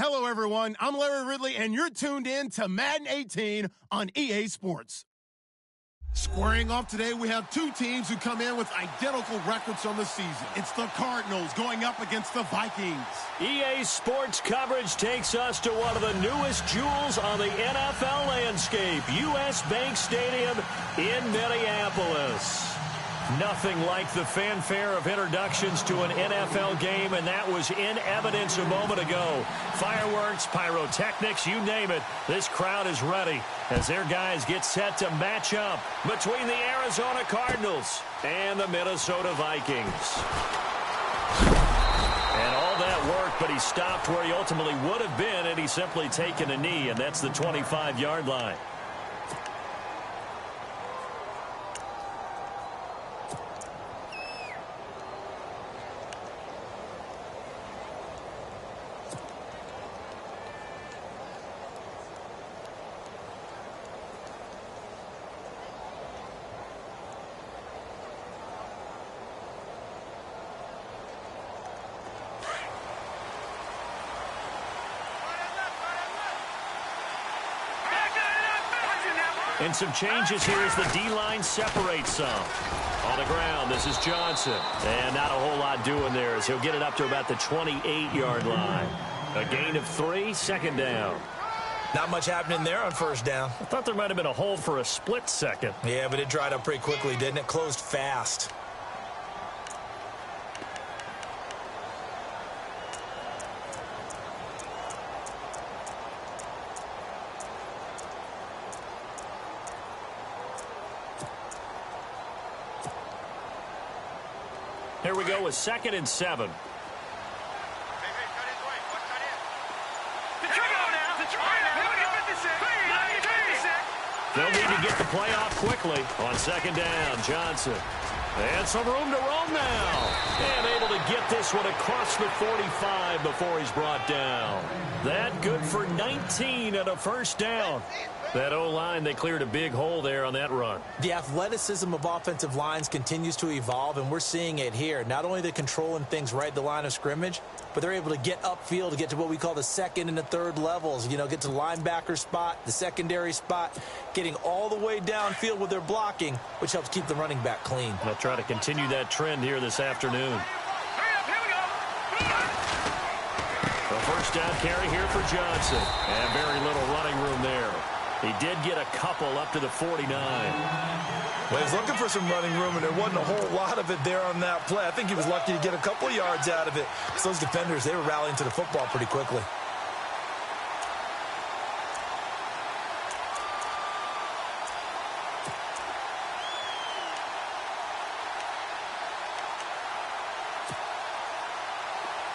Hello, everyone. I'm Larry Ridley, and you're tuned in to Madden 18 on EA Sports. Squaring off today, we have two teams who come in with identical records on the season. It's the Cardinals going up against the Vikings. EA Sports coverage takes us to one of the newest jewels on the NFL landscape, US Bank Stadium in Minneapolis. Nothing like the fanfare of introductions to an NFL game, and that was in evidence a moment ago. Fireworks, pyrotechnics, you name it. This crowd is ready as their guys get set to match up between the Arizona Cardinals and the Minnesota Vikings. And all that work, but he stopped where he ultimately would have been had he simply taken a knee, and that's the 25-yard line. And some changes here as the D-line separates some. On the ground, this is Johnson. And not a whole lot doing there as he'll get it up to about the 28-yard line. A gain of 3, second down. Not much happening there on first down. I thought there might have been a hole for a split second. Yeah, but it dried up pretty quickly, didn't it? Closed fast. Here we go with 2nd and 7. They'll need to get the play off quickly on 2nd down. Johnson. And some room to roam now. And able to get this one across the 45 before he's brought down. That good for 19 and a first down. That O-line, they cleared a big hole there on that run. The athleticism of offensive lines continues to evolve, and we're seeing it here. Not only are they controlling things right at the line of scrimmage, but they're able to get upfield to get to what we call the second and the third levels. You know, get to the linebacker spot, the secondary spot, getting all the way downfield with their blocking, which helps keep the running back clean. They'll try to continue that trend here this afternoon. A first down carry here for Johnson. And very little running room there. He did get a couple up to the 49. Well, he was looking for some running room, and there wasn't a whole lot of it there on that play. I think he was lucky to get a couple of yards out of it. Because those defenders, they were rallying to the football pretty quickly.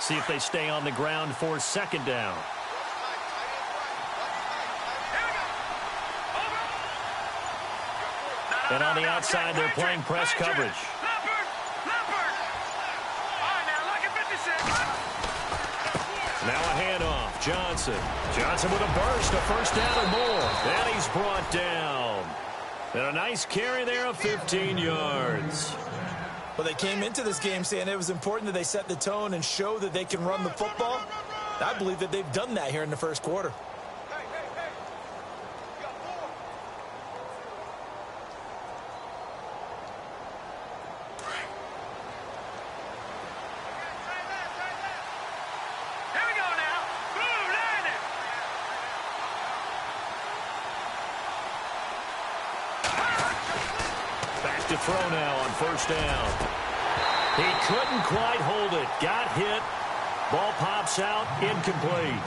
See if they stay on the ground for 2nd down. And on the outside, they're playing press coverage. Now a handoff. Johnson. Johnson with a burst, a first down and more. And he's brought down. And a nice carry there of 15 yards. Well, they came into this game saying it was important that they set the tone and show that they can run the football. I believe that they've done that here in the first quarter. To throw now on first down. He couldn't quite hold it. Got hit. Ball pops out. Incomplete.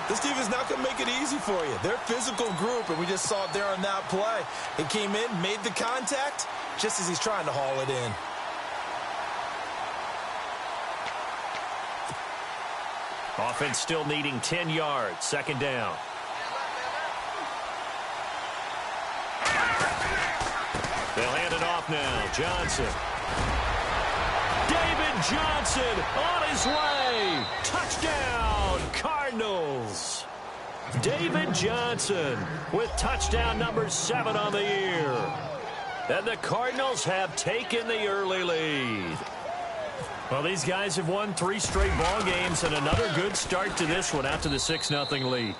This team is not going to make it easy for you. They're a physical group, and we just saw it there on that play. He came in, made the contact, just as he's trying to haul it in. Offense still needing 10 yards. 2nd down. They'll hand it off now. Johnson. David Johnson on his way. Touchdown, Cardinals. David Johnson with touchdown number 7 on the year. And the Cardinals have taken the early lead. Well, these guys have won 3 straight ball games and another good start to this one out to the 6-0 lead.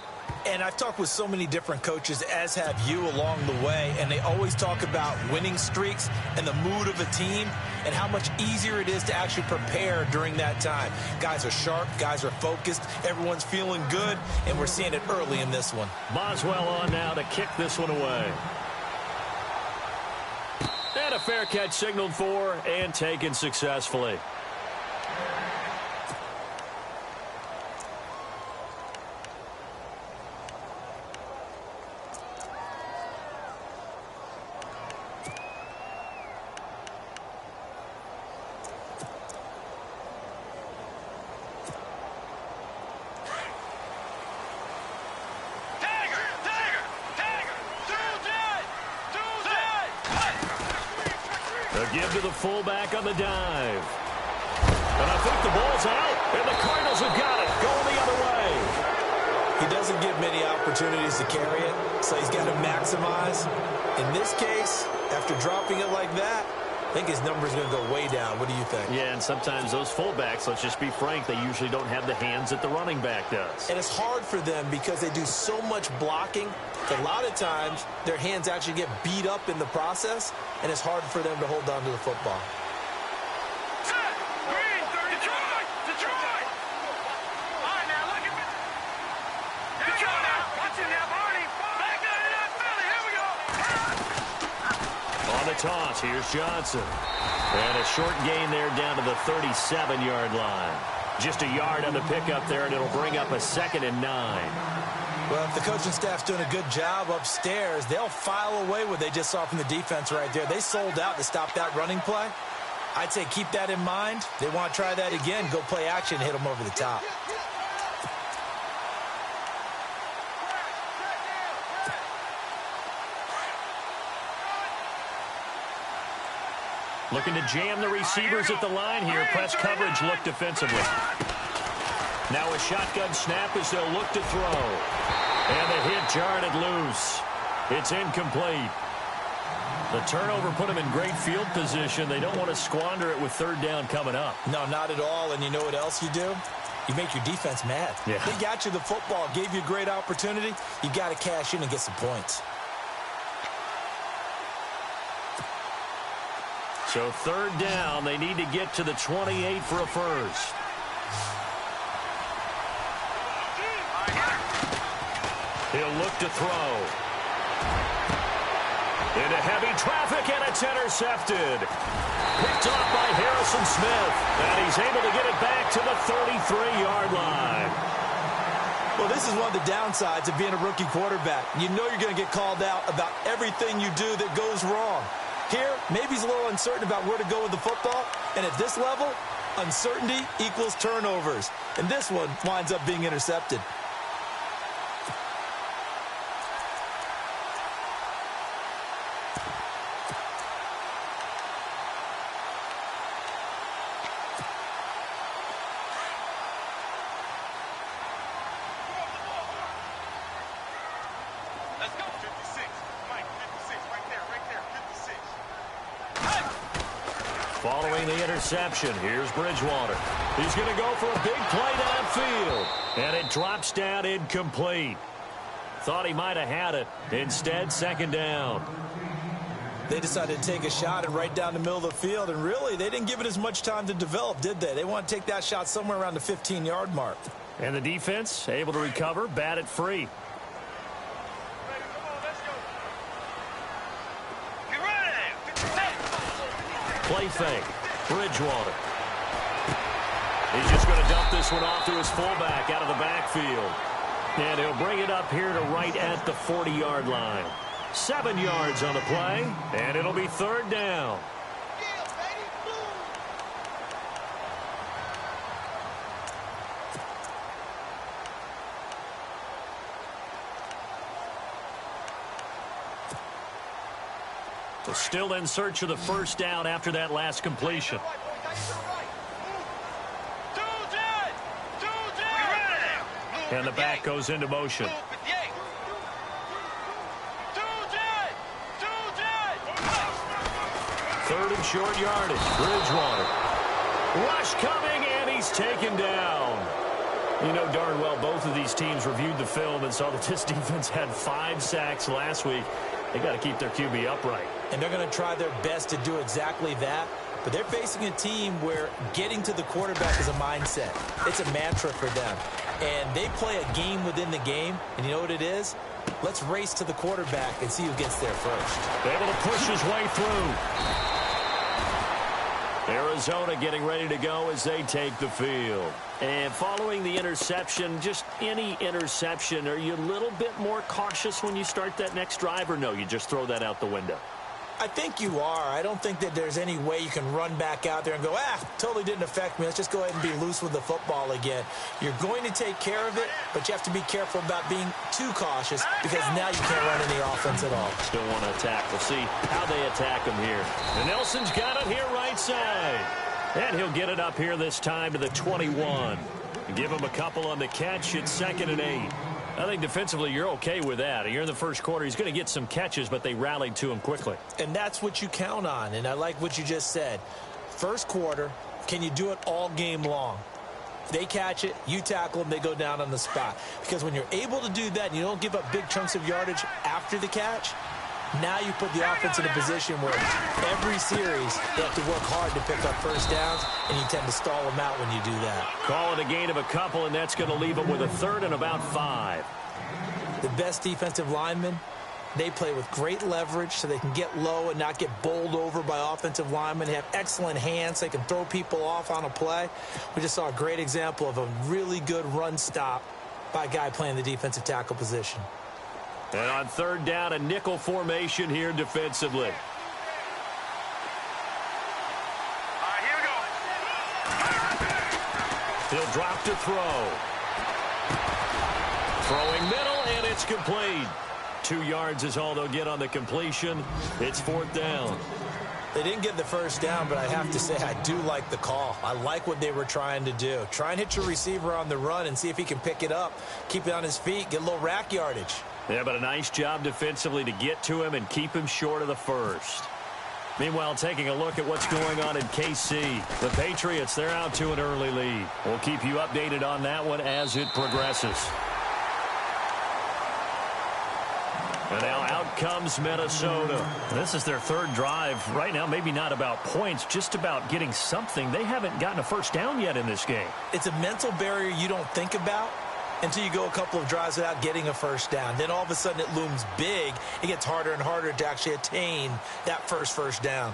And I've talked with so many different coaches, as have you, along the way, and they always talk about winning streaks and the mood of a team and how much easier it is to actually prepare during that time. Guys are sharp, guys are focused, everyone's feeling good, and we're seeing it early in this one. Boswell on now to kick this one away. And a fair catch signaled for and taken successfully. Give to the fullback on the dive. And I think the ball's out, and the Cardinals have got it, going the other way. He doesn't get many opportunities to carry it, so he's got to maximize. In this case, after dropping it like that, I think his number's going to go way down. What do you think? Yeah, and sometimes those fullbacks, let's just be frank, they usually don't have the hands that the running back does. And it's hard for them because they do so much blocking. A lot of times, their hands actually get beat up in the process, and it's hard for them to hold on to the football. On the toss, here's Johnson. And a short gain there down to the 37-yard line. Just a yard on the pickup there, and it'll bring up a 2nd and 9. Well, if the coaching staff's doing a good job upstairs, they'll file away what they just saw from the defense right there. They sold out to stop that running play. I'd say keep that in mind. They want to try that again, go play action, hit them over the top. Looking to jam the receivers at the line here. Press coverage look defensively. Now a shotgun snap as they'll look to throw. And the hit jarred it loose. It's incomplete. The turnover put them in great field position. They don't want to squander it with 3rd down coming up. No, not at all. And you know what else you do? You make your defense mad. Yeah. They got you the football, gave you a great opportunity. You got to cash in and get some points. So 3rd down, they need to get to the 28 for a first. He'll look to throw. Into heavy traffic, and it's intercepted. Picked off by Harrison Smith, and he's able to get it back to the 33-yard line. Well, this is one of the downsides of being a rookie quarterback. You know you're going to get called out about everything you do that goes wrong. Here, maybe he's a little uncertain about where to go with the football, and at this level, uncertainty equals turnovers. And this one winds up being intercepted. Following the interception, here's Bridgewater. He's going to go for a big play downfield. And it drops down incomplete. Thought he might have had it. Instead, 2nd down. They decided to take a shot and right down the middle of the field. And really, they didn't give it as much time to develop, did they? They want to take that shot somewhere around the 15-yard mark. And the defense able to recover, bat it free. Play fake. Bridgewater. He's just going to dump this one off to his fullback out of the backfield. And he'll bring it up here to right at the 40-yard line. 7 yards on the play, and it'll be 3rd down. So still in search of the 1st down after that last completion. And the back goes into motion. 3rd and short yardage. Bridgewater. Rush coming, and he's taken down. You know darn well both of these teams reviewed the film and saw that this defense had 5 sacks last week. They got to keep their QB upright. And they're going to try their best to do exactly that. But they're facing a team where getting to the quarterback is a mindset. It's a mantra for them. And they play a game within the game. And you know what it is? Let's race to the quarterback and see who gets there first. Able to push his way through. Arizona getting ready to go as they take the field. And following the interception, just any interception, are you a little bit more cautious when you start that next drive, or no, you just throw that out the window? I think you are. I don't think that there's any way you can run back out there and go, totally didn't affect me. Let's just go ahead and be loose with the football again. You're going to take care of it, but you have to be careful about being too cautious because now you can't run any offense at all. Still want to attack. We'll see how they attack him here. And Nelson's got it here right side. And he'll get it up here this time to the 21. Give him a couple on the catch. It's 2nd and 8. I think defensively you're okay with that. You're in the first quarter. He's going to get some catches, but they rallied to him quickly. And that's what you count on, and I like what you just said. First quarter, can you do it all game long? They catch it, you tackle them, they go down on the spot. Because when you're able to do that and you don't give up big chunks of yardage after the catch, now you put the offense in a position where every series they have to work hard to pick up first downs, and you tend to stall them out when you do that. Call it a gain of a couple, and that's going to leave them with a 3rd and about 5. The best defensive linemen, they play with great leverage so they can get low and not get bowled over by offensive linemen. They have excellent hands. They can throw people off on a play. We just saw a great example of a really good run stop by a guy playing the defensive tackle position. And on 3rd down, a nickel formation here defensively. Here we go. He'll drop to throw. Throwing middle, and it's complete. 2 yards is all they'll get on the completion. It's 4th down. They didn't get the first down, but I have to say I do like the call. I like what they were trying to do. Try and hit your receiver on the run and see if he can pick it up, keep it on his feet, get a little rack yardage. Yeah, but a nice job defensively to get to him and keep him short of the first. Meanwhile, taking a look at what's going on in KC. The Patriots, they're out to an early lead. We'll keep you updated on that one as it progresses. And now out comes Minnesota. This is their 3rd drive. Right now, maybe not about points, just about getting something. They haven't gotten a first down yet in this game. It's a mental barrier you don't think about until you go a couple of drives without getting a first down. Then all of a sudden it looms big. It gets harder and harder to actually attain that first down.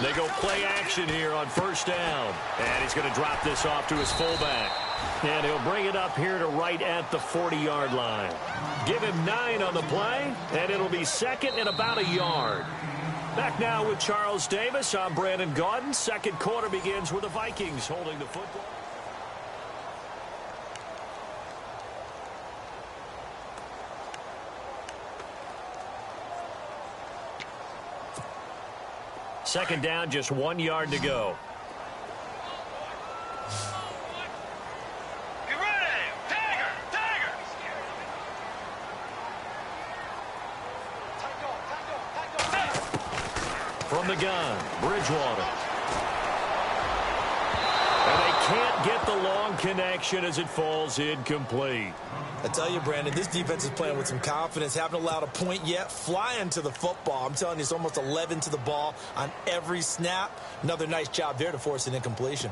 They go play action here on 1st down. And he's going to drop this off to his fullback. And he'll bring it up here to right at the 40-yard line. Give him 9 on the play, and it'll be 2nd and about a yard. Back now with Charles Davis. I'm Brandon Gaudin. 2nd quarter begins with the Vikings holding the football. Second down, just 1 yard to go. Get ready! Tiger! Tiger! From the gun, Bridgewater. And they can't get the long connection as it falls incomplete. I tell you, Brandon, this defense is playing with some confidence. Haven't allowed a point yet. Flying to the football. I'm telling you, it's almost 11 to the ball on every snap. Another nice job there to force an incompletion.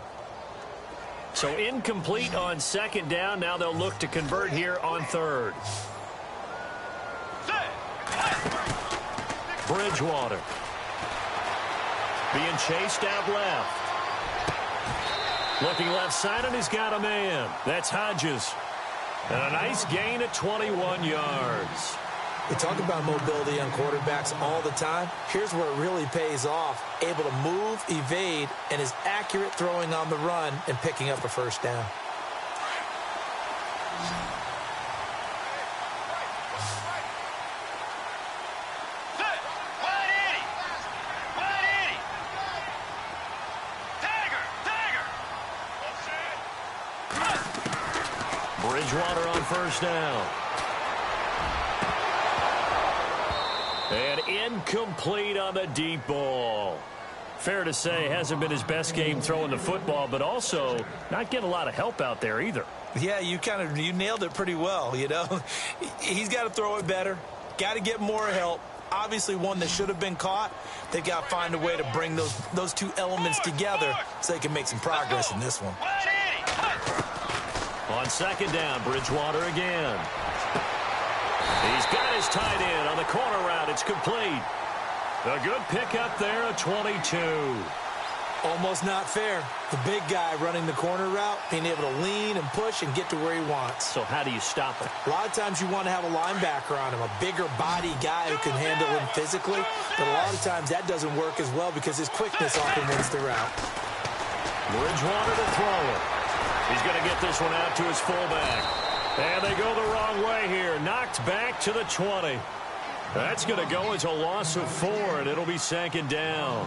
So incomplete on 2nd down. Now they'll look to convert here on 3rd. Bridgewater. Being chased out left. Looking left side, and he's got a man. That's Hodges. And a nice gain at 21 yards. We talk about mobility on quarterbacks all the time. Here's where it really pays off. Able to move, evade, and is accurate throwing on the run and picking up a first down. Bridgewater on first down. And incomplete on the deep ball. Fair to say, hasn't been his best game throwing the football, but also not getting a lot of help out there either. Yeah, you nailed it pretty well, you know. He's got to throw it better, got to get more help. Obviously one that should have been caught. They've got to find a way to bring those two elements together so they can make some progress in this one. On second down, Bridgewater again. He's got his tight end on the corner route. It's complete. A good pickup there, a 22. Almost not fair. The big guy running the corner route, being able to lean and push and get to where he wants. So how do you stop it? A lot of times you want to have a linebacker on him, a bigger body guy who can handle him physically. But a lot of times that doesn't work as well because his quickness often wins the route. Bridgewater to throw it. He's going to get this one out to his fullback. And they go the wrong way here. Knocked back to the 20. That's going to go as a loss of 4, and it'll be second down.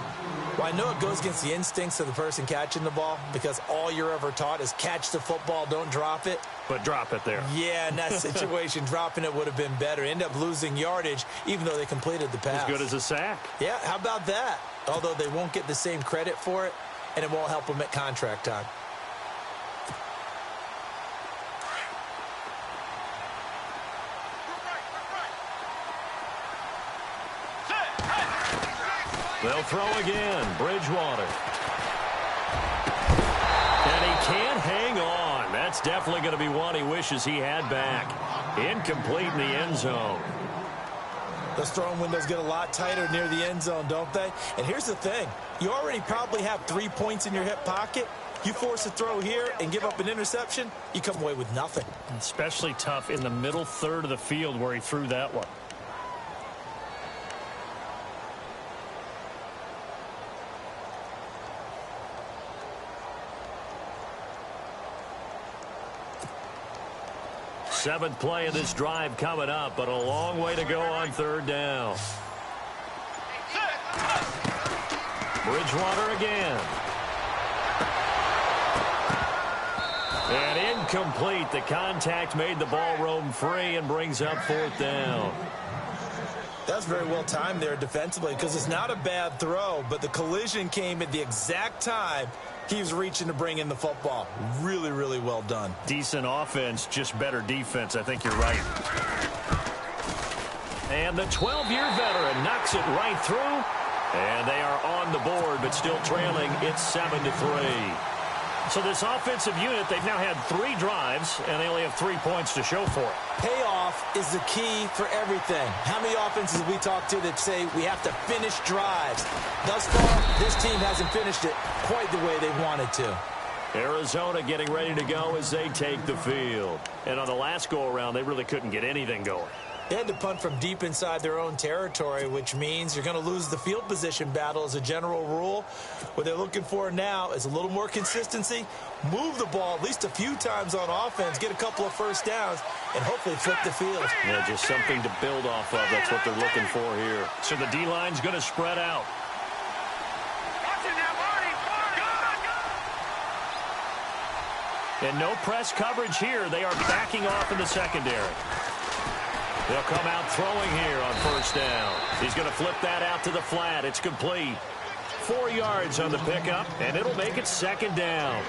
Well, I know it goes against the instincts of the person catching the ball because all you're ever taught is catch the football, don't drop it. But drop it there. Yeah, in that situation, dropping it would have been better. End up losing yardage, even though they completed the pass. As good as a sack. Yeah, how about that? Although they won't get the same credit for it, and it won't help them at contract time. They'll throw again. Bridgewater. And he can't hang on. That's definitely going to be one he wishes he had back. Incomplete in the end zone. Those throwing windows get a lot tighter near the end zone, don't they? And here's the thing. You already probably have 3 points in your hip pocket. You force a throw here and give up an interception, you come away with nothing. Especially tough in the middle third of the field where he threw that one. Seventh play of this drive coming up, but a long way to go on third down. Bridgewater again. And incomplete. The contact made the ball roam free and brings up fourth down. That's very well timed there defensively because it's not a bad throw, but the collision came at the exact time he was reaching to bring in the football. Really, really well done. Decent offense, just better defense. I think you're right. And the 12-year veteran knocks it right through. And they are on the board, but still trailing. It's 7-3. So this offensive unit, they've now had 3 drives, and they only have 3 points to show for it. Payoff is the key for everything. How many offenses have we talked to that say we have to finish drives? Thus far, this team hasn't finished it quite the way they wanted to. Arizona getting ready to go as they take the field. And on the last go-around, they really couldn't get anything going. They had to punt from deep inside their own territory, which means you're going to lose the field position battle as a general rule. What they're looking for now is a little more consistency, move the ball at least a few times on offense, get a couple of first downs, and hopefully flip the field. Yeah, just something to build off of. That's what they're looking for here. So the D-line's going to spread out. And no press coverage here. They are backing off in the secondary. They'll come out throwing here on first down. He's going to flip that out to the flat. It's complete. 4 yards on the pickup, and it'll make it second down.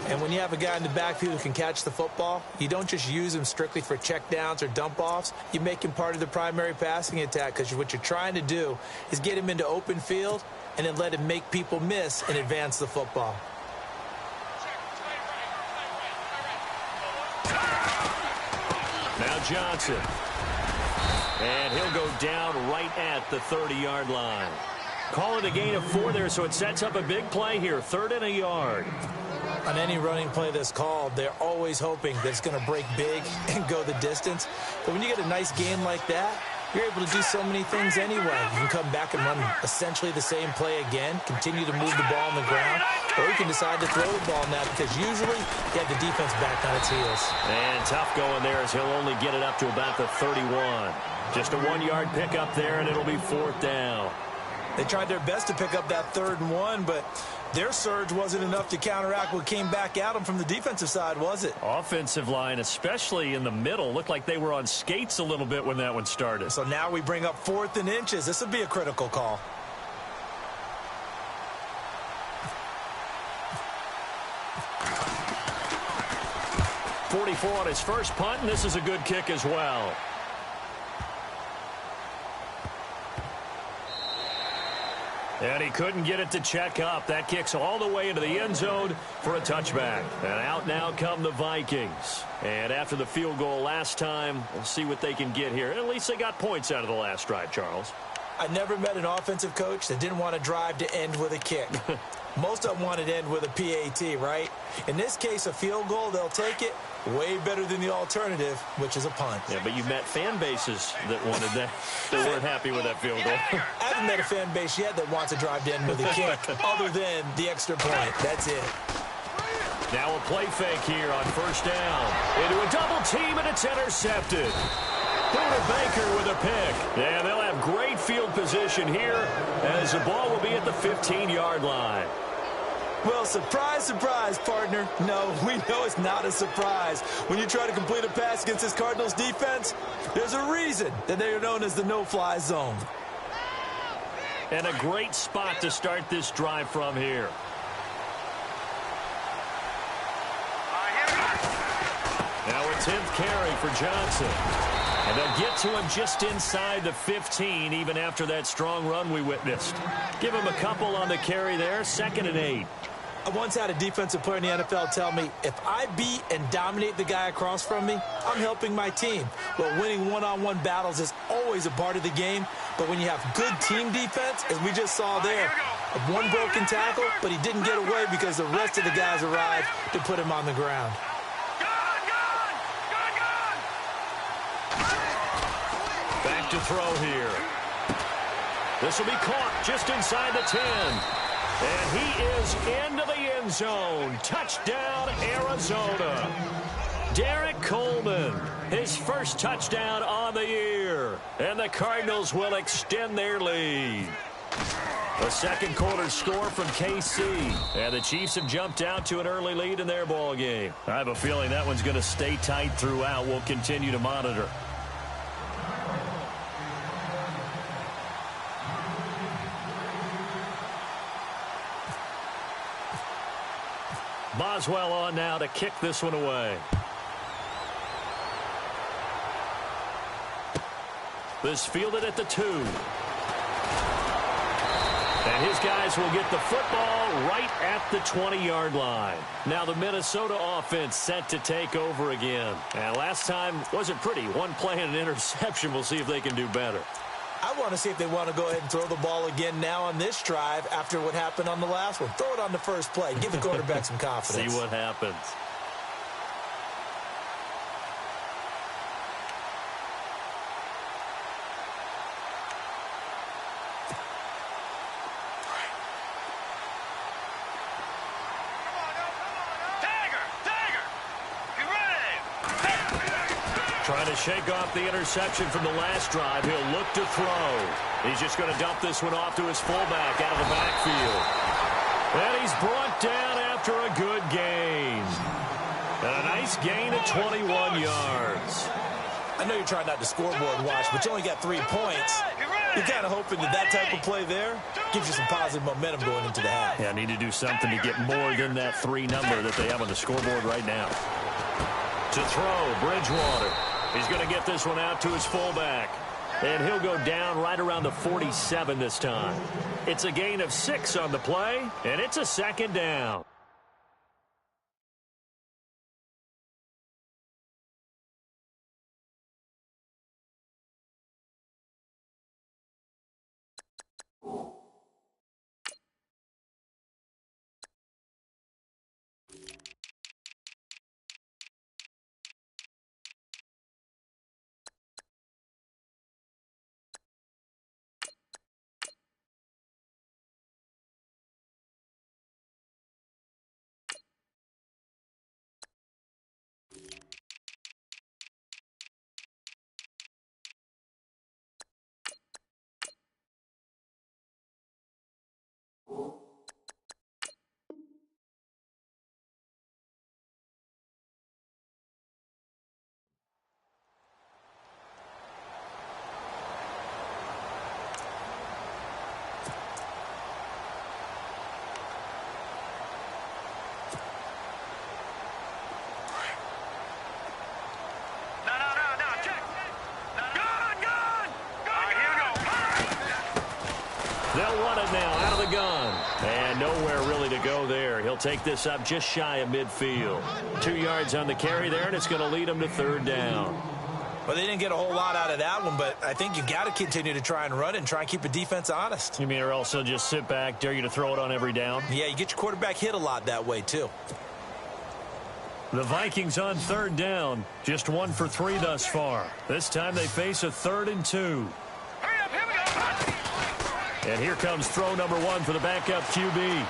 And when you have a guy in the backfield who can catch the football, you don't just use him strictly for check downs or dump offs. You make him part of the primary passing attack because what you're trying to do is get him into open field and then let him make people miss and advance the football. Now Johnson. And he'll go down right at the 30-yard line. Call it a gain of 4 there, so it sets up a big play here. 3rd and a yard. On any running play that's called, they're always hoping that it's going to break big and go the distance. But when you get a nice game like that, you're able to do so many things anyway. You can come back and run essentially the same play again, continue to move the ball on the ground, or you can decide to throw the ball now because usually you have the defense back on its heels. And tough going there as he'll only get it up to about the 31. Just a 1-yard pickup there, and it'll be 4th down. They tried their best to pick up that 3rd and 1, but Their surge wasn't enough to counteract what came back at them from the defensive side, was it? Offensive line, especially in the middle, looked like they were on skates a little bit when that one started. So now we bring up 4th and inches. This would be a critical call. .44 on his first punt, and this is a good kick as well. And he couldn't get it to check up. That kicks all the way into the end zone for a touchback. And out now come the Vikings. And after the field goal last time, we'll see what they can get here. At least they got points out of the last drive, Charles. I never met an offensive coach that didn't want to drive to end with a kick. Most of them wanted to end with a PAT, right? In this case, a field goal, they'll take it. Way better than the alternative, which is a punt. Yeah, but you met fan bases that wanted that. They weren't happy with that field goal. I haven't met a fan base yet that wants to drive to end with a kick, other than the extra point. That's it. Now a play fake here on first down. Into a double team, and it's intercepted. Buda Baker with a pick. Yeah, they'll have great field position here as the ball will be at the 15-yard line. Well, surprise, surprise, partner. No, we know it's not a surprise. When you try to complete a pass against this Cardinals defense, there's a reason that they are known as the no-fly zone. And a great spot to start this drive from here. Now a 10th carry for Johnson. And they'll get to him just inside the 15, even after that strong run we witnessed. Give him a couple on the carry there, 2nd and 8. I once had a defensive player in the NFL tell me, if I beat and dominate the guy across from me, I'm helping my team. Well, winning one-on-one battles is always a part of the game, but when you have good team defense, as we just saw there, one broken tackle, but he didn't get away because the rest of the guys arrived to put him on the ground. Back to throw here. This will be caught just inside the 10. And he is into the end zone. Touchdown, Arizona. Derek Coleman, his first touchdown on the year. And the Cardinals will extend their lead. The second quarter score from KC. And the Chiefs have jumped out to an early lead in their ball game. I have a feeling that one's going to stay tight throughout. We'll continue to monitor. Boswell on now to kick this one away. This fielded at the 2. And his guys will get the football right at the 20-yard line. Now the Minnesota offense set to take over again. And last time wasn't pretty. One play and an interception. We'll see if they can do better. I want to see if they want to go ahead and throw the ball again now on this drive after what happened on the last one. Throw it on the first play. Give the quarterback some confidence. See what happens. Trying to shake off the interception from the last drive. He'll look to throw. He's just going to dump this one off to his fullback out of the backfield. And he's brought down after a good gain. And a nice gain of 21 yards. I know you're trying not to scoreboard watch, but you only got 3 points. You're kind of hoping that that type of play there gives you some positive momentum going into the half. Yeah, I need to do something to get more than that 3 number that they have on the scoreboard right now. To throw, Bridgewater. He's going to get this one out to his fullback. And he'll go down right around the 47 this time. It's a gain of 6 on the play, and it's a 2nd down. go there. He'll take this up just shy of midfield. 2 yards on the carry there, and it's going to lead him to third down. Well, they didn't get a whole lot out of that one, but I think you got to continue to try and run it and try and keep the defense honest. You mean or also just sit back, dare you to throw it on every down? Yeah, you get your quarterback hit a lot that way, too. The Vikings on third down, just 1 for 3 thus far. This time they face a 3rd and 2. Hurry up, here we go. And here comes throw number 1 for the backup QB.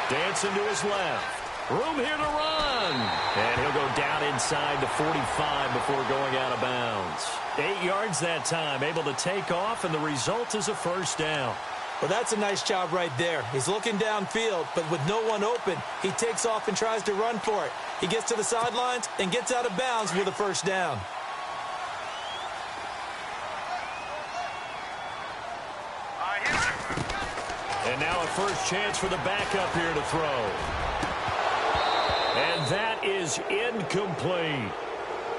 Dancing to his left. Room here to run. And he'll go down inside the 45 before going out of bounds. 8 yards that time, able to take off, and the result is a first down. Well, that's a nice job right there. He's looking downfield, but with no one open, he takes off and tries to run for it. He gets to the sidelines and gets out of bounds with a first down. And now a first chance for the backup here to throw. And that is incomplete.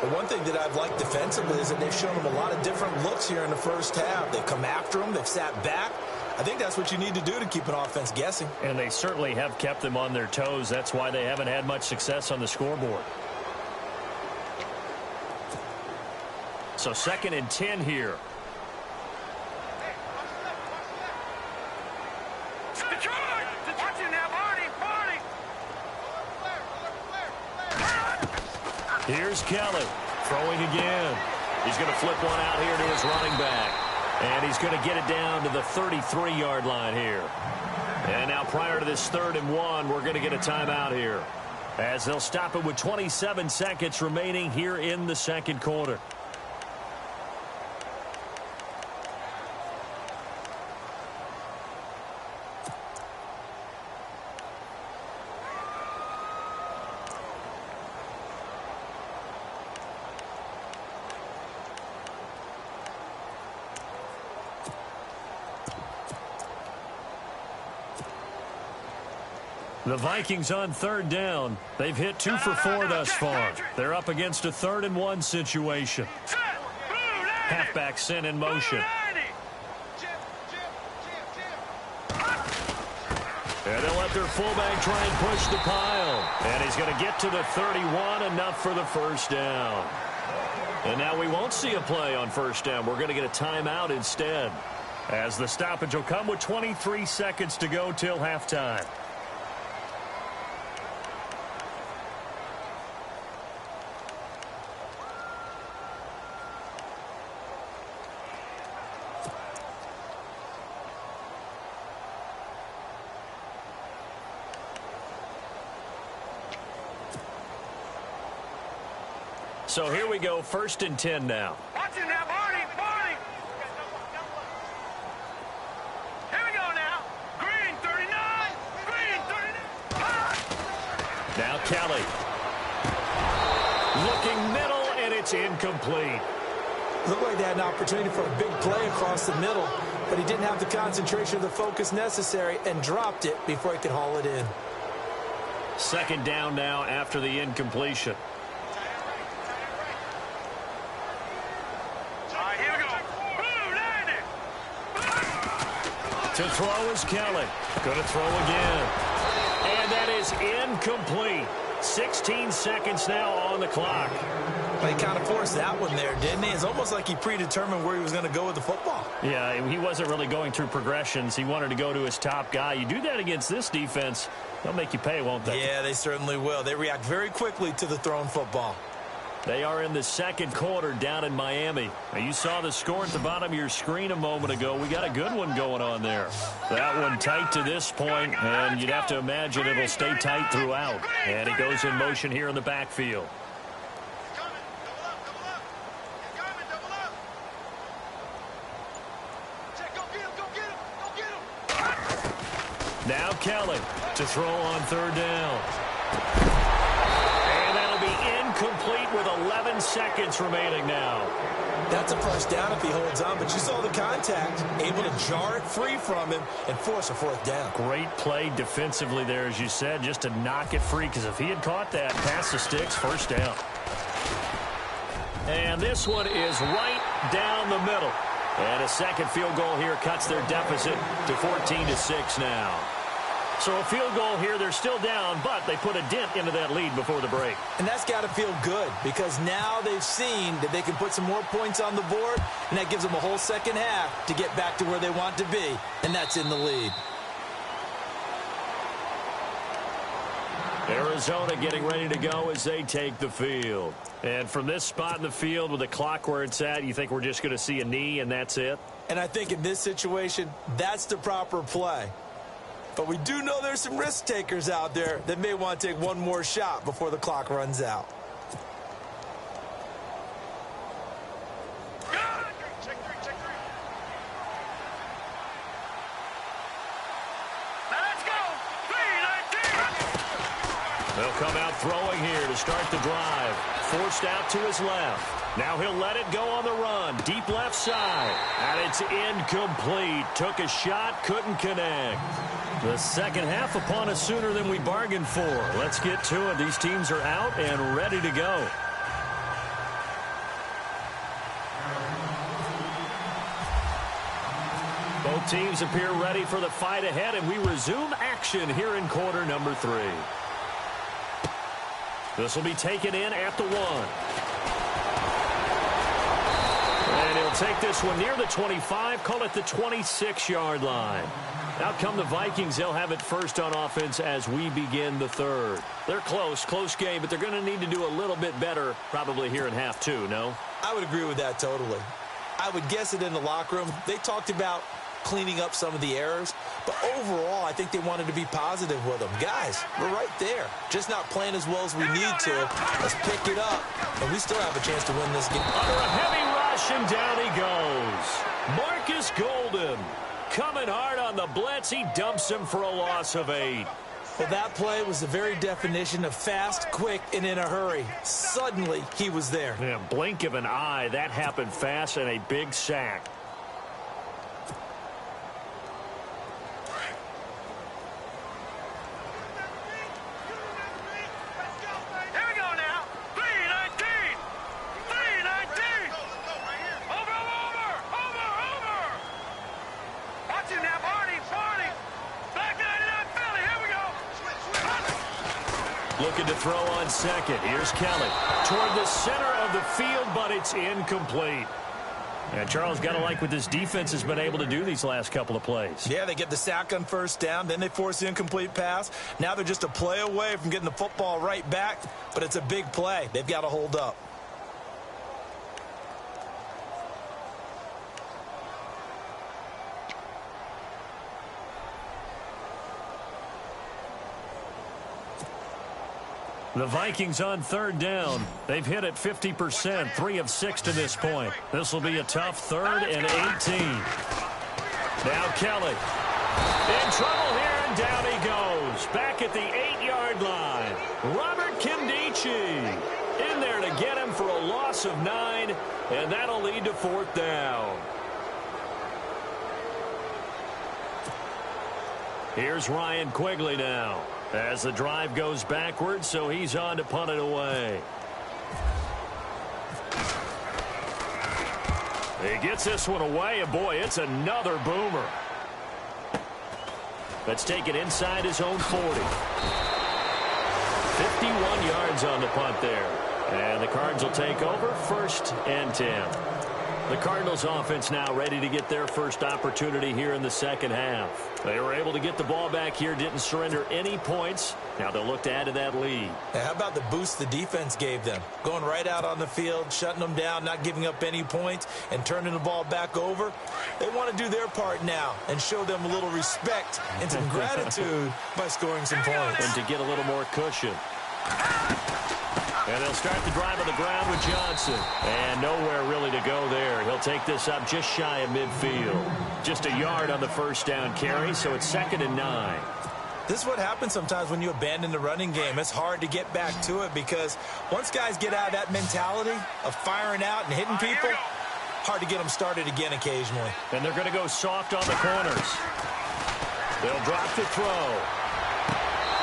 But one thing that I've liked defensively is that they've shown him a lot of different looks here in the first half. They've come after him. They've sat back. I think that's what you need to do to keep an offense guessing. And they certainly have kept them on their toes. That's why they haven't had much success on the scoreboard. So 2nd and 10 here. Here's Kelly throwing again. He's going to flip one out here to his running back. And he's going to get it down to the 33-yard line here. And now prior to this 3rd and 1, we're going to get a timeout here, as they'll stop it with 27 seconds remaining here in the second quarter. The Vikings on third down. They've hit 2 for 4 thus far. They're up against a 3rd and 1 situation. Halfback sent in motion. And they'll let their fullback try and push the pile. And he's going to get to the 31, enough for the first down. And now we won't see a play on first down. We're going to get a timeout instead, as the stoppage will come with 23 seconds to go till halftime. So here we go, 1st and 10 now. Watching now, Barney, Barney. Here we go now. Green 39, Green 39. Now Kelly. Looking middle, and it's incomplete. Looked like they had an opportunity for a big play across the middle, but he didn't have the concentration or the focus necessary and dropped it before he could haul it in. 2nd down now after the incompletion. To throw is Kelly. Going to throw again. And that is incomplete. 16 seconds now on the clock. Well, he kind of forced that one there, didn't he? It's almost like he predetermined where he was going to go with the football. Yeah, he wasn't really going through progressions. He wanted to go to his top guy. You do that against this defense, they'll make you pay, won't they? Yeah, they certainly will. They react very quickly to the thrown football. They are in the second quarter down in Miami. Now, you saw the score at the bottom of your screen a moment ago. We got a good one going on there. That one tight to this point, and you'd have to imagine it'll stay tight throughout. And he goes in motion here in the backfield. Now Kelly to throw on third down. And that'll be incomplete with 11 seconds remaining now. That's a first down if he holds on, but you saw the contact, able to jar it free from him and force a fourth down. Great play defensively there, as you said, just to knock it free, because if he had caught that, pass the sticks, first down. And this one is right down the middle. And a second field goal here cuts their deficit to 14-6 now. So a field goal here, they're still down, but they put a dent into that lead before the break. And that's got to feel good because now they've seen that they can put some more points on the board, and that gives them a whole second half to get back to where they want to be, and that's in the lead. Arizona getting ready to go as they take the field. And from this spot in the field with the clock where it's at, you think we're just going to see a knee and that's it? And I think in this situation, that's the proper play. But we do know there's some risk takers out there that may want to take one more shot before the clock runs out. Let's go. 3-19. They'll come out throwing here to start the drive. Forced out to his left. Now he'll let it go on the run. Deep left side. And it's incomplete. Took a shot, couldn't connect. The second half upon us sooner than we bargained for. Let's get to it. These teams are out and ready to go. Both teams appear ready for the fight ahead, and we resume action here in quarter number 3. This will be taken in at the 1. And he'll take this one near the 25, call it the 26-yard line. Out come the Vikings. They'll have it first on offense as we begin the third. They're close game, but they're going to need to do a little bit better probably here in half 2, no? I would agree with that totally. I would guess it in the locker room. They talked about cleaning up some of the errors, but overall, I think they wanted to be positive with them. Guys, we're right there. Just not playing as well as we need to. Let's pick it up, and we still have a chance to win this game. Under a heavy rush, and down he goes. Marcus Golden coming hard on the blitz. He dumps him for a loss of 8. Well, that play was the very definition of fast, quick, and in a hurry. Suddenly, he was there. Yeah, blink of an eye. That happened fast and a big sack. Here we go now. 3-19. 3-19. Over. Watch it now, Barney. Back 99 Philly. Here we go. Looking to throw on second. Here's Kelly. Toward the center of the field, but it's incomplete. And Charles, got to like what this defense has been able to do these last couple of plays. Yeah, they get the sack on first down, then they force the incomplete pass. Now they're just a play away from getting the football right back, but it's a big play. They've got to hold up. The Vikings on third down. They've hit it 50%, 3 of 6 to this point. This will be a tough 3rd and 18. Now Kelly. In trouble here, and down he goes. Back at the 8-yard line. Robert Kimdichie in there to get him for a loss of 9, and that'll lead to 4th down. Here's Ryan Quigley now. As the drive goes backwards, so he's on to punt it away. He gets this one away, and boy, it's another boomer. That's taken inside his own 40. 51 yards on the punt there. And the Cards will take over 1st and 10. The Cardinals offense now ready to get their first opportunity here in the second half. They were able to get the ball back here, didn't surrender any points. Now they'll look to add to that lead. Now, how about the boost the defense gave them? Going right out on the field, shutting them down, not giving up any points, and turning the ball back over. They want to do their part now and show them a little respect and some gratitude by scoring some points. And to get a little more cushion. And they'll start the drive on the ground with Johnson. And nowhere really to go there. He'll take this up just shy of midfield. Just a yard on the first down carry, so it's 2nd and 9. This is what happens sometimes when you abandon the running game. It's hard to get back to it because once guys get out of that mentality of firing out and hitting people, hard to get them started again occasionally. And they're going to go soft on the corners. They'll drop the throw.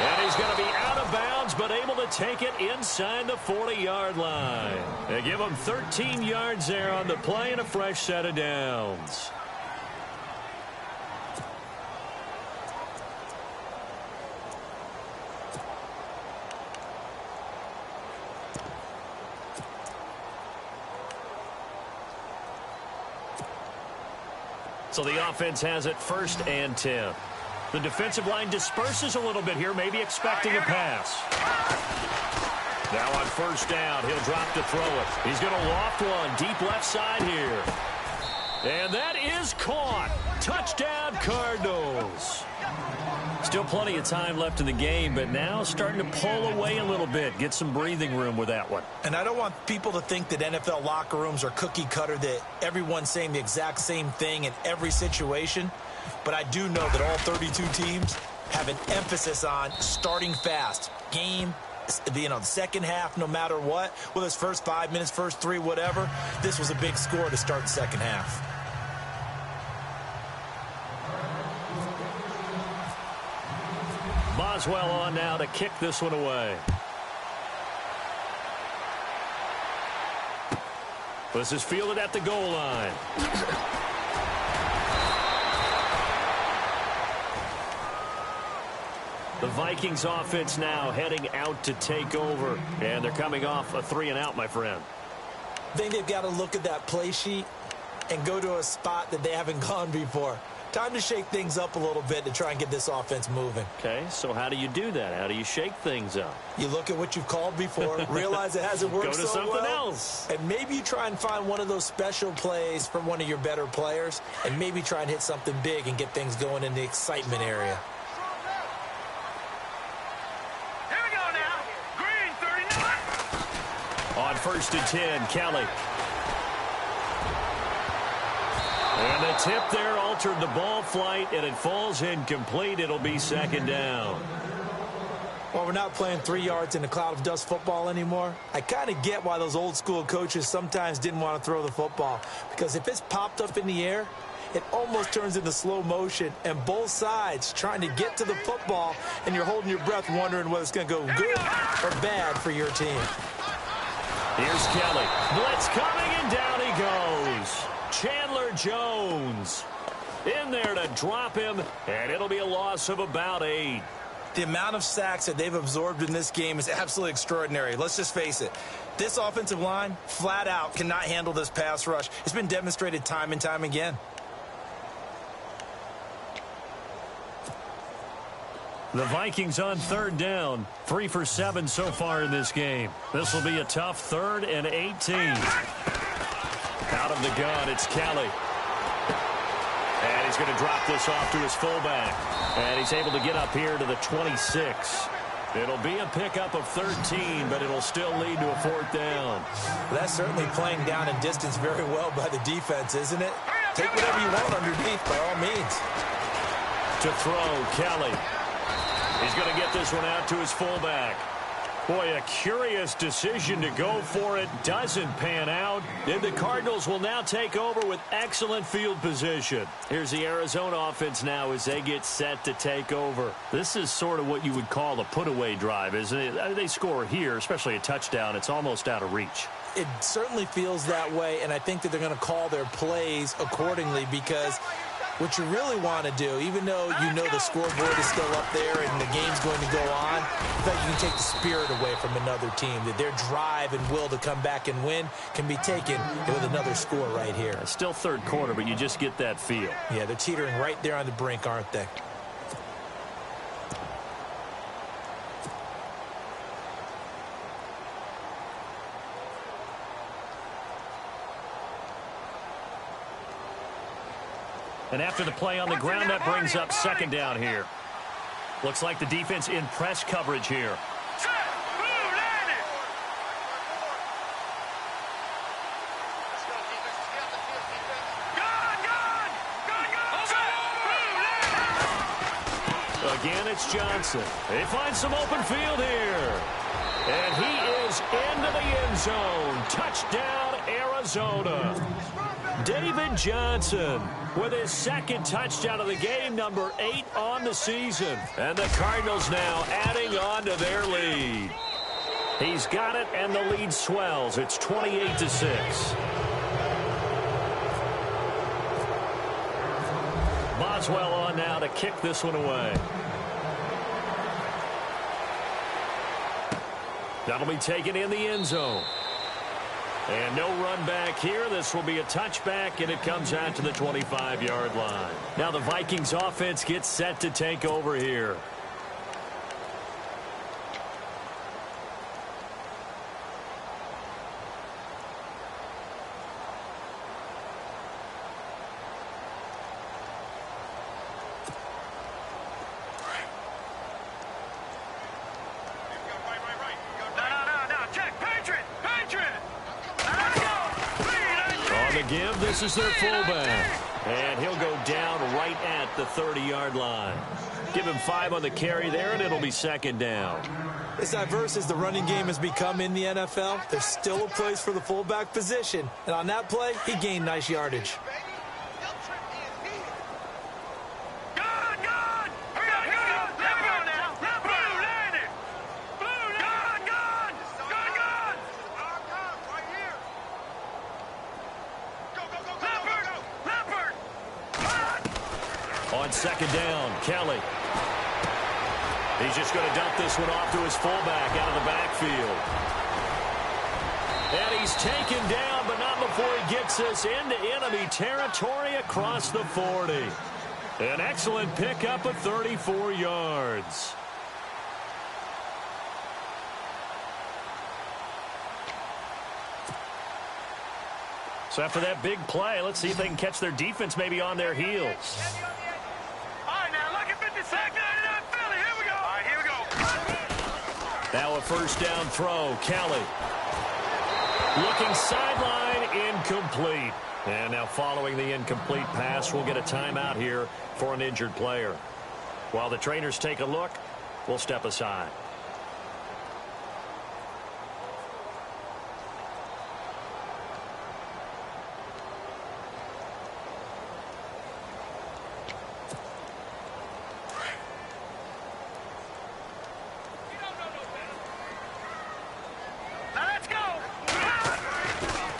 And he's going to be out of bounds, but able to take it inside the 40-yard line. They give him 13 yards there on the play and a fresh set of downs. So the offense has it 1st and 10. The defensive line disperses a little bit here, maybe expecting a pass. Now on 1st down, he'll drop to throw it. He's going to loft one deep left side here. And that is caught. Touchdown, Cardinals. Still plenty of time left in the game, but now starting to pull away a little bit. Get some breathing room with that one. And I don't want people to think that NFL locker rooms are cookie cutter, that everyone's saying the exact same thing in every situation. But I do know that all 32 teams have an emphasis on starting fast. Game, the second half, no matter what, whether it's first 5 minutes, first 3, whatever, this was a big score to start the second half. Boswell on now to kick this one away. This is fielded at the goal line. The Vikings offense now heading out to take over. And they're coming off a 3-and-out, my friend. I think they've got to look at that play sheet and go to a spot that they haven't gone before. Time to shake things up a little bit to try and get this offense moving. Okay, so how do you do that? How do you shake things up? You look at what you've called before, realize it hasn't worked so well. Go to something else. And maybe you try and find one of those special plays from one of your better players, and maybe try and hit something big and get things going in the excitement area. Here we go now. Green 39. On 1st and 10, Kelly. And the tip there altered the ball flight, and it falls incomplete. It'll be 2nd down. Well, we're not playing 3 yards in a cloud of dust football anymore. I kind of get why those old school coaches sometimes didn't want to throw the football. Because if it's popped up in the air, it almost turns into slow motion. And both sides trying to get to the football, and you're holding your breath wondering whether it's going to go good or bad for your team. Here's Kelly. Blitz coming, and down he goes. Chandler Jones in there to drop him, and it'll be a loss of about 8. The amount of sacks that they've absorbed in this game is absolutely extraordinary. Let's just face it. This offensive line, flat out, cannot handle this pass rush. It's been demonstrated time and time again. The Vikings on 3rd down, 3 for 7 so far in this game. This will be a tough 3rd and 18. Out of the gun, it's Kelly. And he's going to drop this off to his fullback. And he's able to get up here to the 26. It'll be a pickup of 13, but it'll still lead to a 4th down. That's certainly playing down in distance very well by the defense, isn't it? Take whatever you want underneath, by all means. To throw, Kelly. He's going to get this one out to his fullback. Boy, a curious decision to go for it. Doesn't pan out. And the Cardinals will now take over with excellent field position. Here's the Arizona offense now as they get set to take over. This is sort of what you would call a put-away drive, isn't it? They score here, especially a touchdown. It's almost out of reach. It certainly feels that way, and I think that they're going to call their plays accordingly, because what you really want to do, even though you know the scoreboard is still up there and the game's going to go on, I think you can take the spirit away from another team, that their drive and will to come back and win can be taken with another score right here. It's still 3rd quarter, but you just get that feel. Yeah, they're teetering right there on the brink, aren't they? And after the play on the ground, that brings up 2nd down here. Looks like the defense in press coverage here. Again, it's Johnson. They find some open field here. And he is into the end zone. Touchdown, Arizona. David Johnson with his 2nd touchdown of the game, number 8 on the season. And the Cardinals now adding on to their lead. He's got it, and the lead swells. It's 28-6. Boswell on now to kick this one away. That'll be taken in the end zone. And no run back here. This will be a touchback, and it comes out to the 25-yard line. Now the Vikings offense gets set to take over here. Give. This is their fullback. And he'll go down right at the 30-yard line. Give him 5 on the carry there, and it'll be second down. As diverse as the running game has become in the NFL, there's still a place for the fullback position. And on that play, he gained nice yardage. On second down, Kelly. He's just going to dump this one off to his fullback out of the backfield. And he's taken down, but not before he gets us into enemy territory across the 40. An excellent pickup of 34 yards. So after that big play, let's see if they can catch their defense maybe on their heels. Now a first down throw, Kelly. Looking sideline, incomplete. And now following the incomplete pass, we'll get a timeout here for an injured player. While the trainers take a look, we'll step aside.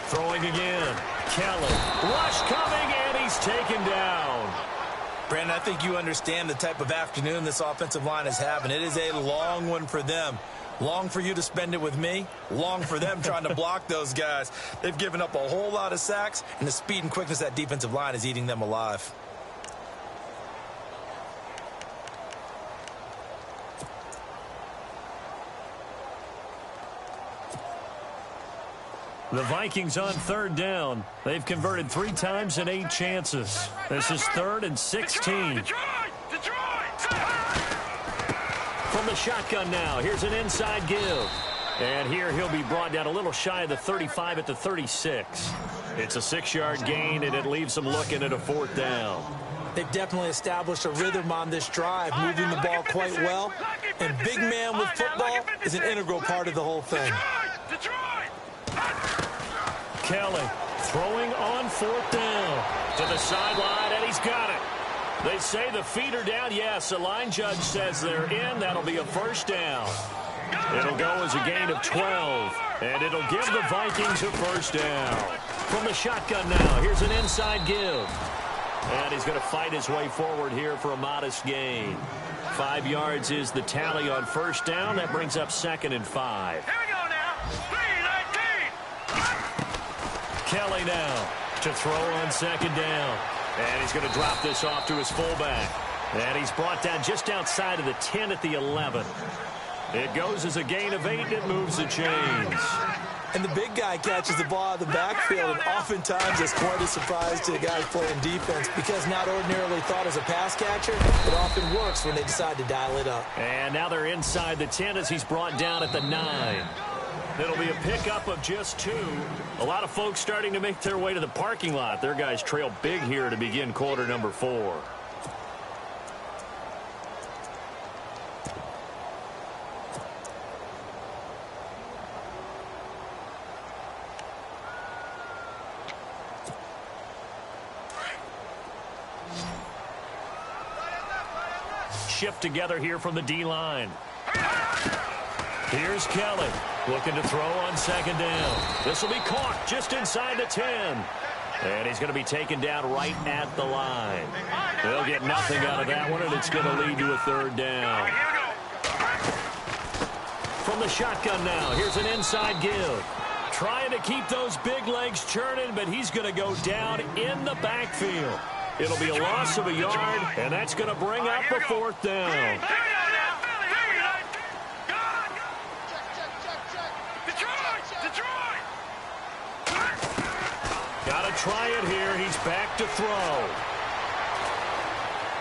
Throwing again. Kelly. Rush coming, and he's taken down. Brandon, I think you understand the type of afternoon this offensive line is having. It is a long one for them. Long for you to spend it with me. Long for them trying to block those guys. They've given up a whole lot of sacks, and the speed and quickness of that defensive line is eating them alive. The Vikings on third down. They've converted 3 times in 8 chances. This is 3rd and 16. Detroit! From the shotgun now, here's an inside give. And here he'll be brought down a little shy of the 35 at the 36. It's a 6-yard gain, and it leaves them looking at a 4th down. They've definitely established a rhythm on this drive, moving the ball quite well. And big man with football is an integral part of the whole thing. Kelly throwing on 4th down to the sideline, and he's got it. They say the feet are down. Yes, the line judge says they're in. That'll be a first down. It'll go as a gain of 12, and it'll give the Vikings a first down. From the shotgun now, here's an inside give. And he's going to fight his way forward here for a modest gain. 5 yards is the tally on first down. That brings up 2nd and 5. Here we go now. 3-19. Kelly now to throw on second down. And he's going to drop this off to his fullback. And he's brought down just outside of the 10 at the 11. It goes as a gain of 8, and it moves the chains. And the big guy catches the ball out of the backfield, and oftentimes it's quite a surprise to the guys playing defense because not ordinarily thought as a pass catcher, it often works when they decide to dial it up. And now they're inside the 10 as he's brought down at the 9. It'll be a pickup of just 2. A lot of folks starting to make their way to the parking lot. Their guys trail big here to begin quarter number 4. Shift together here from the D-line. Here's Kelly looking to throw on second down. This will be caught just inside the 10. And he's going to be taken down right at the line. They'll get nothing out of that one, and it's going to lead to a 3rd down. From the shotgun now, here's an inside give. Trying to keep those big legs churning, but he's going to go down in the backfield. It'll be a loss of a yard, and that's going to bring up a fourth down. Got to try it here. He's back to throw.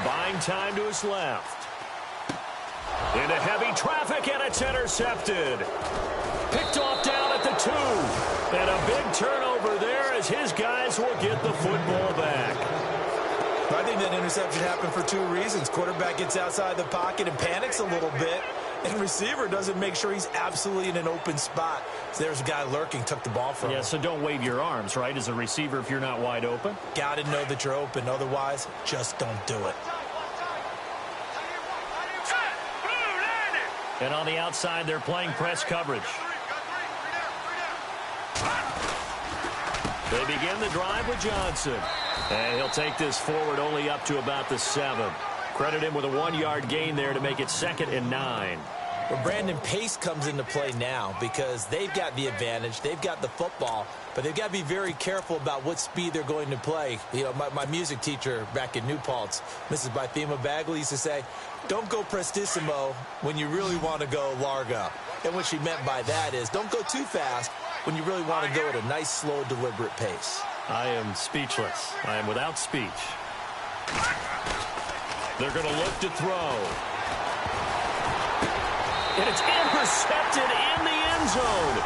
Buying time to his left. Into heavy traffic, and it's intercepted. Picked off down at the 2. And a big turnover there as his guys will get the football back. I think that interception happened for 2 reasons. Quarterback gets outside the pocket and panics a little bit. And receiver doesn't make sure he's absolutely in an open spot. So there's a guy lurking, took the ball from him. Yeah, so don't wave your arms, right, as a receiver if you're not wide open. Got to know that you're open. Otherwise, just don't do it. And on the outside, they're playing press coverage. They begin the drive with Johnson. And he'll take this forward only up to about the 7. Credit him with a 1-yard gain there to make it 2nd and 9. Well, Brandon, pace comes into play now because they've got the advantage. They've got the football, but they've got to be very careful about what speed they're going to play. You know, my music teacher back in New Paltz, Mrs. Bythema Bagley, used to say, don't go prestissimo when you really want to go largo. And what she meant by that is don't go too fast when you really want to go at a nice, slow, deliberate pace. I am speechless. I am without speech. They're going to look to throw. And it's intercepted in the end zone.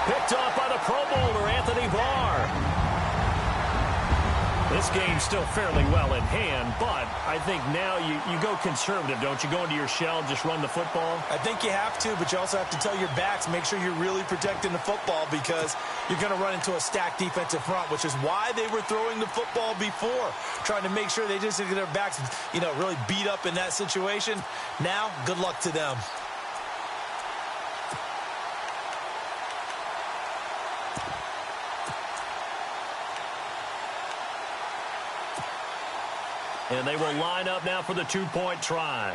Picked off by the Pro Bowler, Anthony Barr. This game's still fairly well in hand, but I think now you go conservative, don't you? Go into your shell, just run the football? I think you have to, but you also have to tell your backs, make sure you're really protecting the football because you're going to run into a stacked defensive front, which is why they were throwing the football before, trying to make sure they just get their backs, you know, really beat up in that situation. Now, good luck to them. And they will line up now for the 2-point try.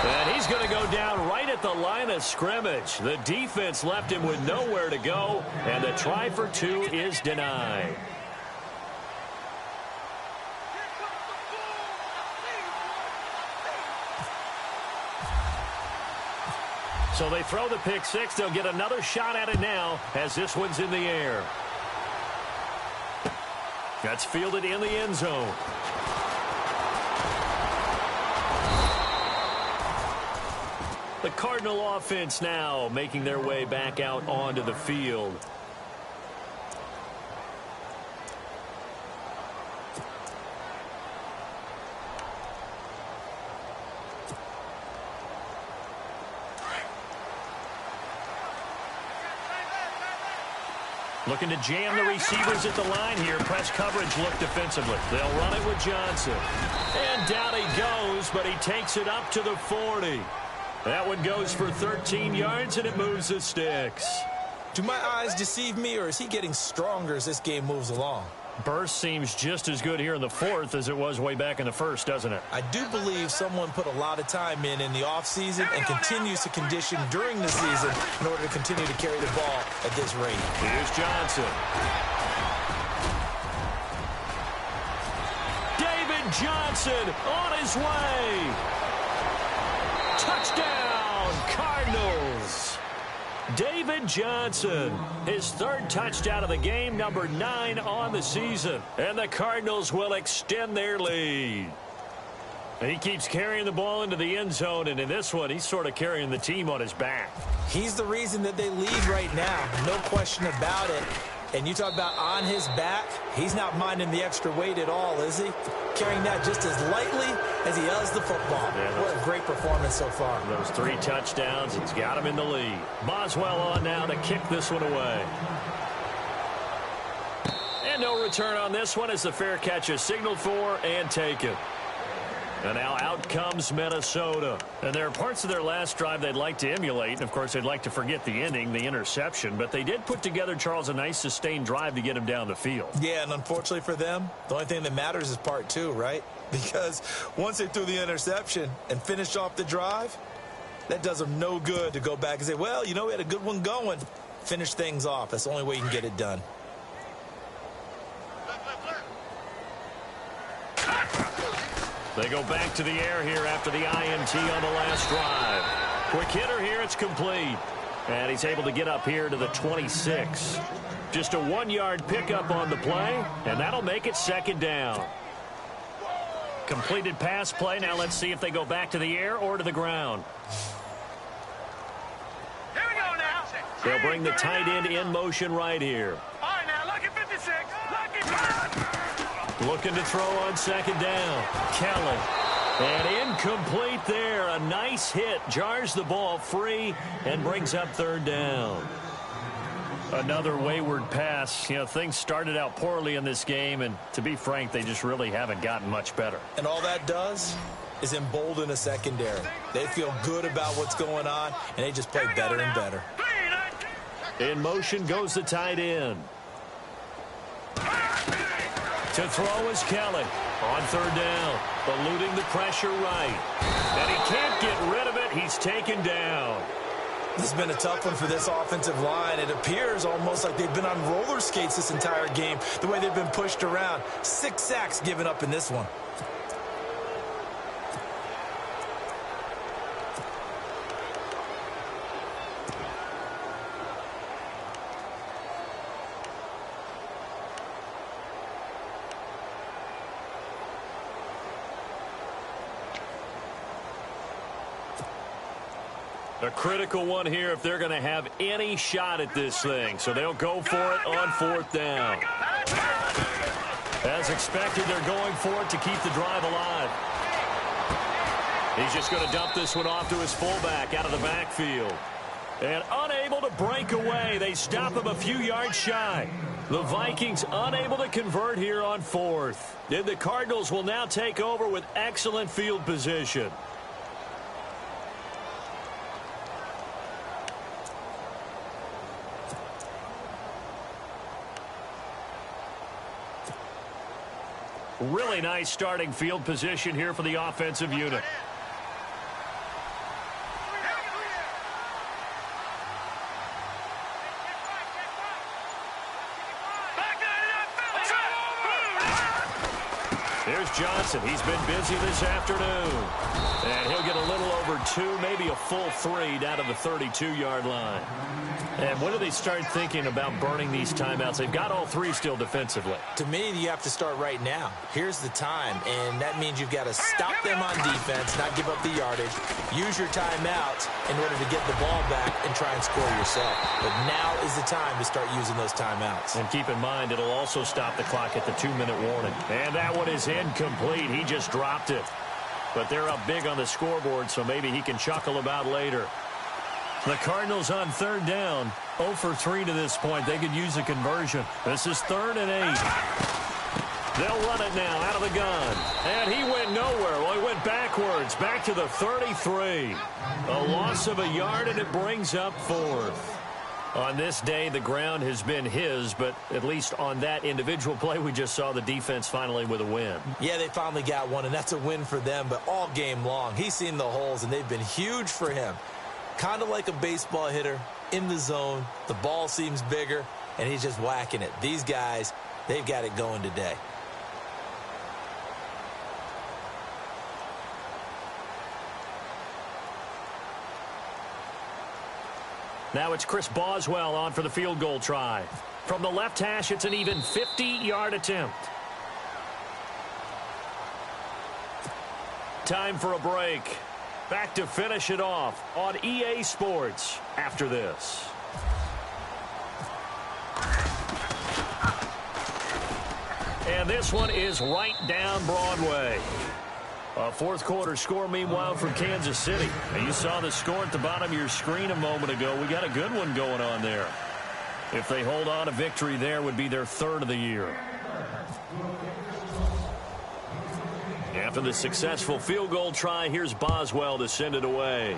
And he's going to go down right at the line of scrimmage. The defense left him with nowhere to go, and the try for 2 is denied. So they throw the pick 6. They'll get another shot at it now as this one's in the air. That's fielded in the end zone. The Cardinal offense now making their way back out onto the field. Looking to jam the receivers at the line here. Press coverage look defensively. They'll run it with Johnson. And down he goes, but he takes it up to the 40. That one goes for 13 yards, and it moves the sticks. Do my eyes deceive me, or is he getting stronger as this game moves along? Burst seems just as good here in the 4th as it was way back in the 1st, doesn't it? I do believe someone put a lot of time in the offseason and continues to condition during the season in order to continue to carry the ball at this rate. Here's Johnson. David Johnson on his way. Touchdown, Cardinals. David Johnson, his 3rd touchdown of the game, number 9 on the season. And the Cardinals will extend their lead. And he keeps carrying the ball into the end zone, and in this one, he's sort of carrying the team on his back. He's the reason that they lead right now, no question about it. And you talk about on his back, he's not minding the extra weight at all, is he? Carrying that just as lightly as he does the football. Yeah, what a great performance so far. Those 3 touchdowns, he's got him in the lead. Boswell on now to kick this one away. And no return on this one as the fair catch is signaled for and taken. And now out comes Minnesota. And there are parts of their last drive they'd like to emulate. And, of course, they'd like to forget the ending, the interception. But they did put together, Charles, a nice sustained drive to get him down the field. Yeah, and unfortunately for them, the only thing that matters is part two, right? Because once they threw the interception and finished off the drive, that does them no good to go back and say, well, you know, we had a good one going. Finish things off. That's the only way you can get it done. They go back to the air here after the INT on the last drive. Quick hitter here, it's complete. And he's able to get up here to the 26. Just a 1-yard pickup on the play, and that'll make it second down. Completed pass play. Now let's see if they go back to the air or to the ground. Here we go now. They'll bring the tight end in motion right here. All right, now, lucky 56. Lucky. Looking to throw on second down. Kelly. And incomplete there. A nice hit. Jars the ball free and brings up third down. Another wayward pass. You know, things started out poorly in this game, and to be frank, they just really haven't gotten much better. And all that does is embolden a secondary. They feel good about what's going on, and they just play better and better. In motion goes the tight end. To throw is Kelly. On third down, eluding the pressure right. And he can't get rid of it. He's taken down. This has been a tough one for this offensive line. It appears almost like they've been on roller skates this entire game, the way they've been pushed around. 6 sacks given up in this one. A critical one here if they're going to have any shot at this thing. So they'll go for it on fourth down. As expected, they're going for it to keep the drive alive. He's just going to dump this one off to his fullback out of the backfield. And unable to break away. They stop him a few yards shy. The Vikings unable to convert here on fourth. And the Cardinals will now take over with excellent field position. Really nice starting field position here for the offensive unit. Here's Johnson. He's been busy this afternoon. And he'll get a little over 2, maybe a full 3 down to the 32-yard line. And when do they start thinking about burning these timeouts? They've got all 3 still defensively. To me, you have to start right now. Here's the time, and that means you've got to stop them on defense, not give up the yardage, use your timeouts in order to get the ball back and try and score yourself. But now is the time to start using those timeouts. And keep in mind, it'll also stop the clock at the 2-minute warning. And that one is incomplete. He just dropped it. But they're up big on the scoreboard, so maybe he can chuckle about later. The Cardinals on third down, 0 for 3 to this point. They could use a conversion. This is 3rd and 8. They'll run it now out of the gun. And he went nowhere. Well, he went backwards, back to the 33. A loss of a yard, and it brings up 4th. On this day, the ground has been his, but at least on that individual play, we just saw the defense finally with a win. Yeah, they finally got one, and that's a win for them, but all game long, he's seen the holes, and they've been huge for him. Kind of like a baseball hitter in the zone. The ball seems bigger, and he's just whacking it. These guys, they've got it going today. Now it's Chris Boswell on for the field goal try. From the left hash, it's an even 50-yard attempt. Time for a break. Back to finish it off on EA Sports after this. And this one is right down Broadway. A fourth quarter score, meanwhile, from Kansas City. And you saw the score at the bottom of your screen a moment ago. We got a good one going on there. If they hold on, a victory there would be their 3rd of the year. After the successful field goal try, here's Boswell to send it away.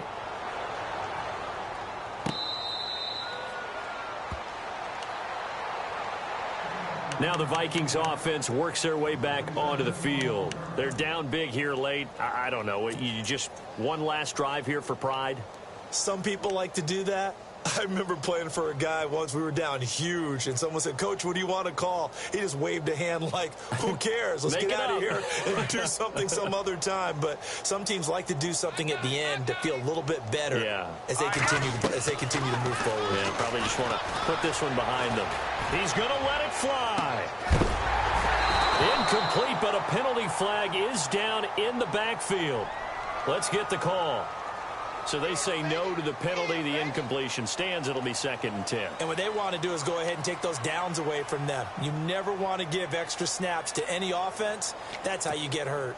Now the Vikings offense works their way back onto the field. They're down big here late. I don't know. You just one last drive here for pride? Some people like to do that. I remember playing for a guy once. We were down huge, and someone said, "Coach, what do you want to call?" He just waved a hand like, who cares? Let's get out of here and do something some other time. But some teams like to do something at the end to feel a little bit better as they continue to move forward. Yeah, probably just want to put this one behind them. He's going to let it fly. Incomplete, but a penalty flag is down in the backfield. Let's get the call. So they say no to the penalty. The incompletion stands. It'll be 2nd and 10. And what they want to do is go ahead and take those downs away from them. You never want to give extra snaps to any offense. That's how you get hurt.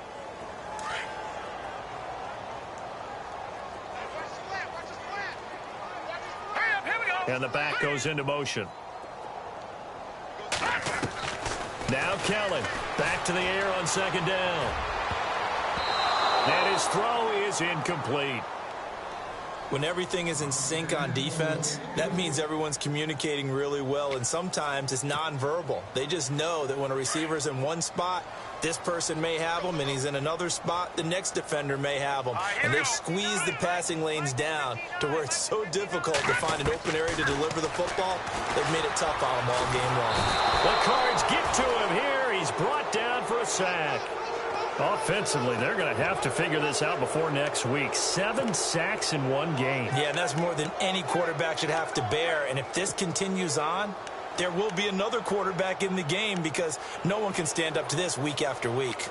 And the back goes into motion. Now Kelly back to the air on 2nd down. And his throw is incomplete. When everything is in sync on defense, that means everyone's communicating really well, and sometimes it's nonverbal. They just know that when a receiver's in one spot, this person may have him, and he's in another spot, the next defender may have him. And they've squeezed the passing lanes down to where it's so difficult to find an open area to deliver the football. They've made it tough on him all game long. The Cards get to him here. He's brought down for a sack. Offensively, they're going to have to figure this out before next week. 7 sacks in one game. Yeah, and that's more than any quarterback should have to bear. And if this continues on, there will be another quarterback in the game because no one can stand up to this week after week.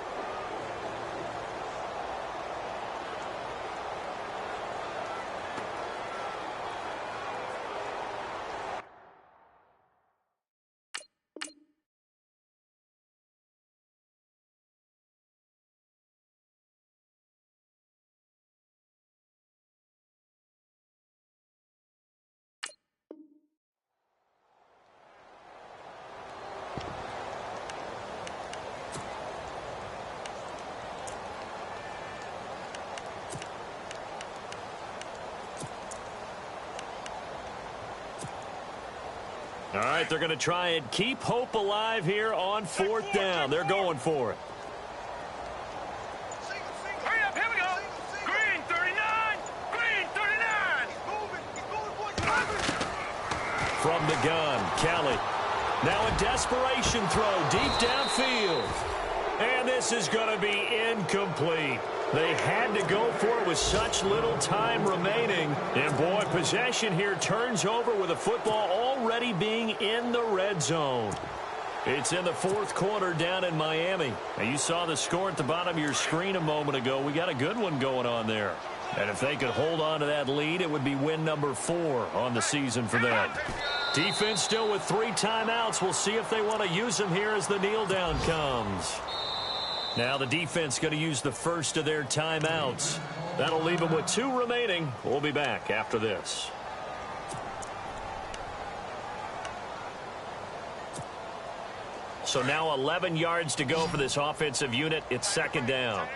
All right, they're going to try and keep hope alive here on 4th down. They're going for it. Hurry up, here we go. Green 39. Green 39. From the gun, Kelly. Now a desperation throw deep downfield. And this is going to be incomplete. They had to go for it with such little time remaining. And, boy, possession here turns over with the football already being in the red zone. It's in the 4th quarter down in Miami. Now, you saw the score at the bottom of your screen a moment ago. We got a good one going on there. And if they could hold on to that lead, it would be win number 4 on the season for them. Defense still with 3 timeouts. We'll see if they want to use them here as the kneel down comes. Now the defense going to use the first of their timeouts. That'll leave them with 2 remaining. We'll be back after this. So now 11 yards to go for this offensive unit. It's 2nd down.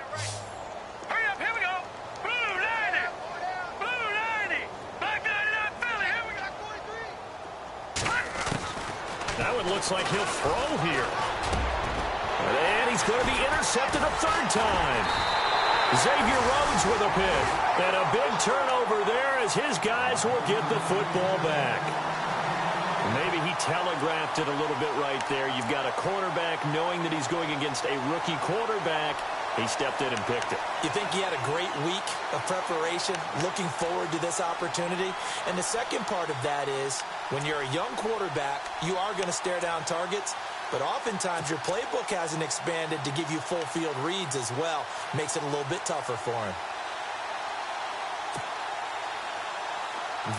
Hurry up, here we go. Blue 90. Blue 90. Black 99 Philly. Here we go. That one looks like he'll throw here. And he's going to be intercepted a 3rd time. Xavier Rhodes with a pick. And a big turnover there as his guys will get the football back. Maybe he telegraphed it a little bit right there. You've got a quarterback knowing that he's going against a rookie quarterback. He stepped in and picked it. You think he had a great week of preparation, looking forward to this opportunity? And the second part of that is, when you're a young quarterback, you are going to stare down targets, but oftentimes your playbook hasn't expanded to give you full field reads as well. Makes it a little bit tougher for him.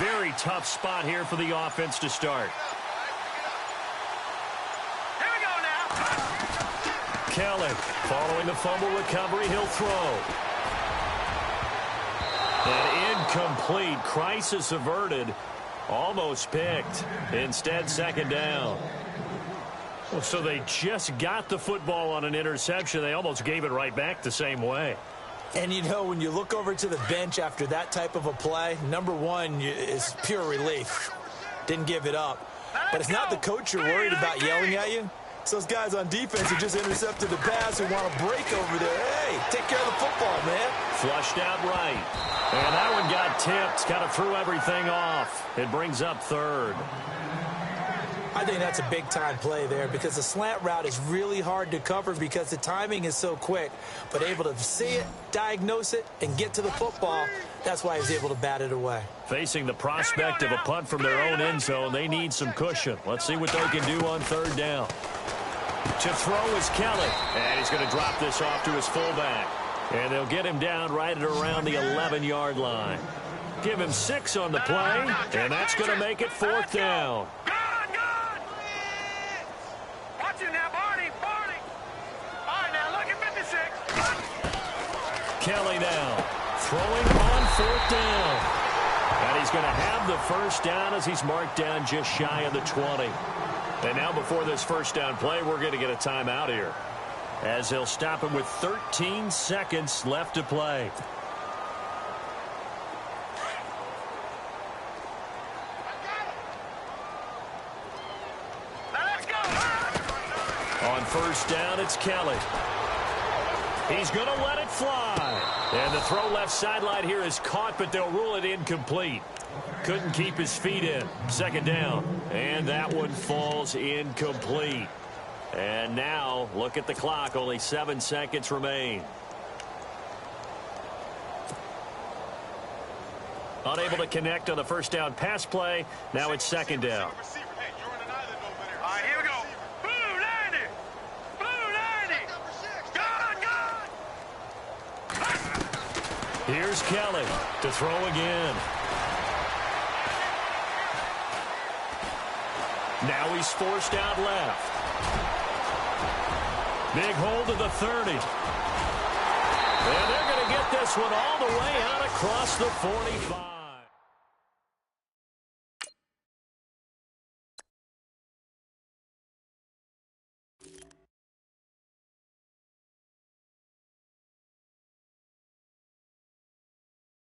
Very tough spot here for the offense to start. Here we go now. Kelly, following the fumble recovery, he'll throw. An incomplete. Crisis averted. Almost picked. Instead, 2nd down. Well, so they just got the football on an interception. They almost gave it right back the same way. And, you know, when you look over to the bench after that type of a play, number one is pure relief. Didn't give it up. But it's not the coach you're worried about yelling at you. It's those guys on defense who just intercepted the pass who want to break over there. Hey, take care of the football, man. Flushed out right. And that one got tipped. Kind of threw everything off. It brings up third. I think that's a big-time play there because the slant route is really hard to cover because the timing is so quick. But able to see it, diagnose it, and get to the football, that's why he's able to bat it away. Facing the prospect of a punt from their own end zone, they need some cushion. Let's see what they can do on third down. To throw is Kelly. And he's going to drop this off to his fullback. And they'll get him down right at around the 11-yard line. Give him 6 on the play, and that's going to make it 4th down. Watch it now, Barney. All right, now look at 56. Kelly now throwing on 4th down. And he's going to have the first down as he's marked down just shy of the 20. And now before this first down play, we're going to get a timeout here, as they'll stop him with 13 seconds left to play. On first down, it's Kelly. He's going to let it fly. And the throw left sideline here is caught, but they'll rule it incomplete. Couldn't keep his feet in. Second down. And that one falls incomplete. And now, look at the clock. Only 7 seconds remain. Unable to connect on the first down pass play. Now it's second down. All right, here we go. Blue 90. Blue 90. Gone. Here's Kelly to throw again. Now he's forced out left. Big hold to the 30. And they're going to get this one all the way out across the 45.